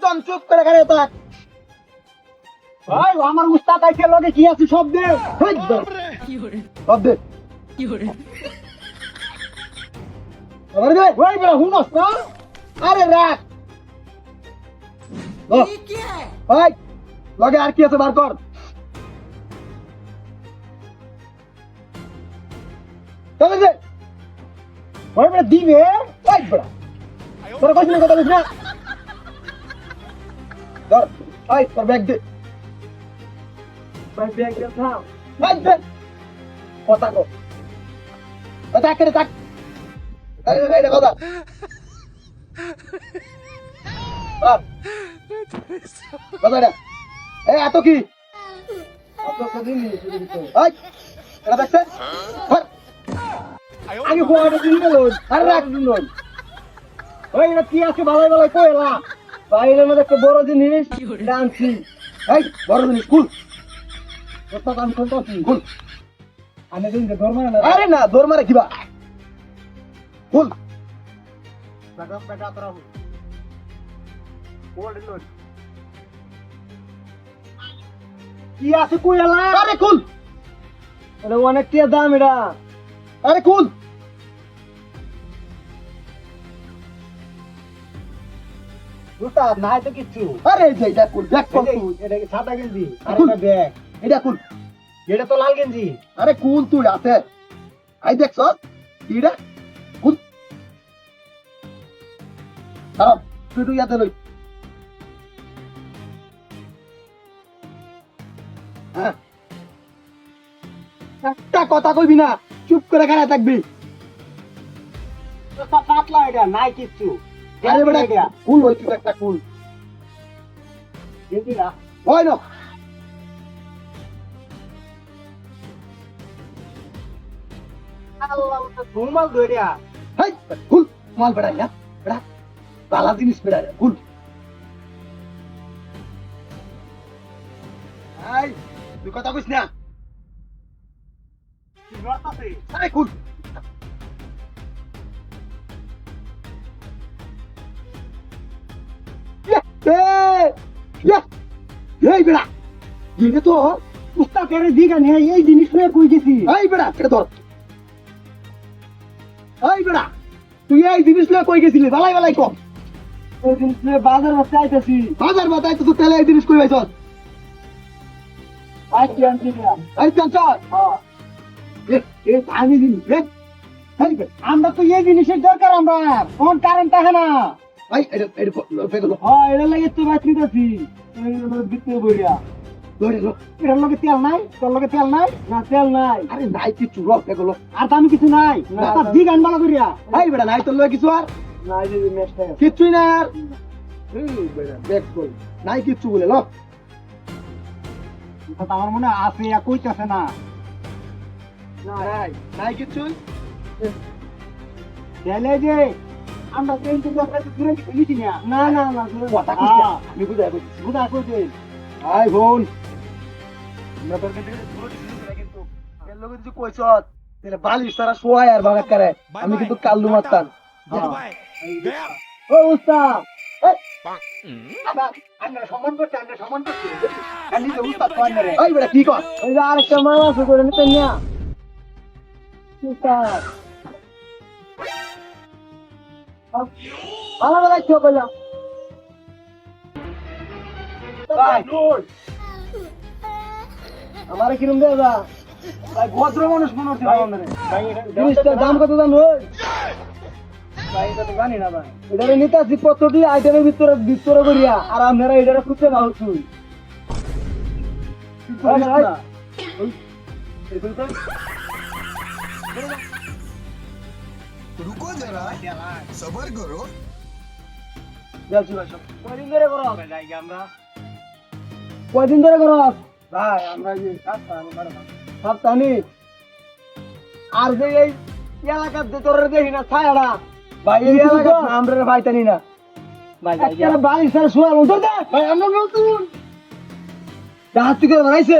একদম চুপ করে গাড়ি থাক। ভাই আমার উস্তাদ আইছে লগে কি আছে সব দে। সব দে। আরে দে ভাই বড় হুনস না। আরে রাখ। ভাই লগে আর কি আছে বার কর। চলে দে। ভাই বড় দিবে। ভাই বড়। তোর কইছ না কথা বলিস না। ধর। ভাই তোর ব্যাগ দে। ভাই ব্যাগ দে থাম। ভাই দে। কথা কো। কথা করে থাক। আরে রে কথা। কথা রে। এই এত কি? এত কদিন এই এটা দেখছেন? আগে ফোয়াটা দিন গেল আর রাখ দিন ওই এটা কি আছে ভালোই ভালোই কইলা বাইরের মধ্যে একটা বড় জিনিস ডান্সি এই বড় জিনিস খুল কত কাম করতে খুল আমি দিন দৌড় মারে না আরে না দৌড় মারে কিবা খুল বেটা বেটা তোরা কোড লোড কি আছে কইলা আরে খুল এটা অনেক টিয়া দাম এটা আরে খুল জুতা নাই তো কিছু আরে যে এটা খুল ব্যাগ কর তুই এটা কি সাদা গেঞ্জি আর এটা ব্যাগ এটা খুল এটা তো লাল গেঞ্জি আরে খুল তুই আছে আই দেখছ কিডা খুল দাঁড়া তুই ইয়াতে লই হ্যাঁ একটা কথা কইবি না চুপ করে খাড়া থাকবি তো পাতলা এটা নাই কিছু আরে বেটা কুল হই তুই একটা কুল দেখি না ওই না আল্লাহ তো ঘুমাল দইরা হাই কুল মাল বেটা না বেটা বালা জিনিস বেটা কুল আই তুই কথা কইছ না তুই রাতাতে আরে কুল এই বেড়া এটা তো উস্তাদের দিগা নিয়ে এই জিনিস নিয়ে কই গেছি এই বেড়া এটা ধর এই বেড়া তুই এই জিনিস নিয়ে কই গেছিলি বালাই বালাই কম এই জিনিস নিয়ে বাজার বাতে আইতাছি বাজার বাতে আইতাছি তাহলে এই জিনিস কই আইছস আইছি আনছি আইছি আনছস হ্যাঁ এ পানি দিন আমরা তো এই জিনিসের দরকার আমরা কোন কারেন্ট থাকে না ভাই এটা হ্যাঁ এটা লাগে তো বাত নিতেছি ভিতরে বইয়া এটার লগে তেল নাই তোর লগে তেল নাই না তেল নাই আরে নাই কিছু লোক এগুলো আর দামি কিছু নাই তার দি গান বালা করিয়া এই বেটা নাই তোর লগে কিছু আর নাই দিদি নেক্সট টাইম কিছুই না আর এই বেটা দেখ কই নাই কিছু বলে লোক এটা আমার মনে আছে ইয়া কইতাছে না নাই নাই কিছু দেলে যে আমরা ট্রেন থেকে আপনাদের দূরে গেছি না না না না কথা কইছি আমি বুঝা কইছি আই বোন আমরা তোর কাছে দূরে গেছি কিন্তু এর লগে তুই কইছস তাহলে বালিশ তারা শোয়ায় আর ভাড়া করে আমি কিন্তু কাল্লু মারতাম ও উস্তাদ আমরা সম্মান করতে খালি তো উস্তাদ কয় না রে এই বেটা কি কর ওই যে আরেকটা মাল আছে করে নিতেন না উস্তাদ ভালো ভালো চোখ কইলাম আমারে কিরম দেয়া যা ভাই ভদ্র মানুষ মনে হচ্ছে জিনিসটার দাম কত জানো ভাই এটা তো জানি না ভাই এটা নিতাছি প্রত্যেকটি আইটেমের ভিতরে করিয়া আর আপনারা এটা খুঁজতে না হচ্ছুই रुको जरा सबर करो কয়দিন ধরে করো কয়দিন ধরে করো ভাই আমরা যে সপ্তাহে আর যে এই এলাকার যে তোর দেখি না ছায়াটা ভাই এই এলাকা আমরা ভাইতানি না ভাই বাড়ি সারা শোয়া ভাই আমরা নতুন জাহাজ থেকে বানাইছে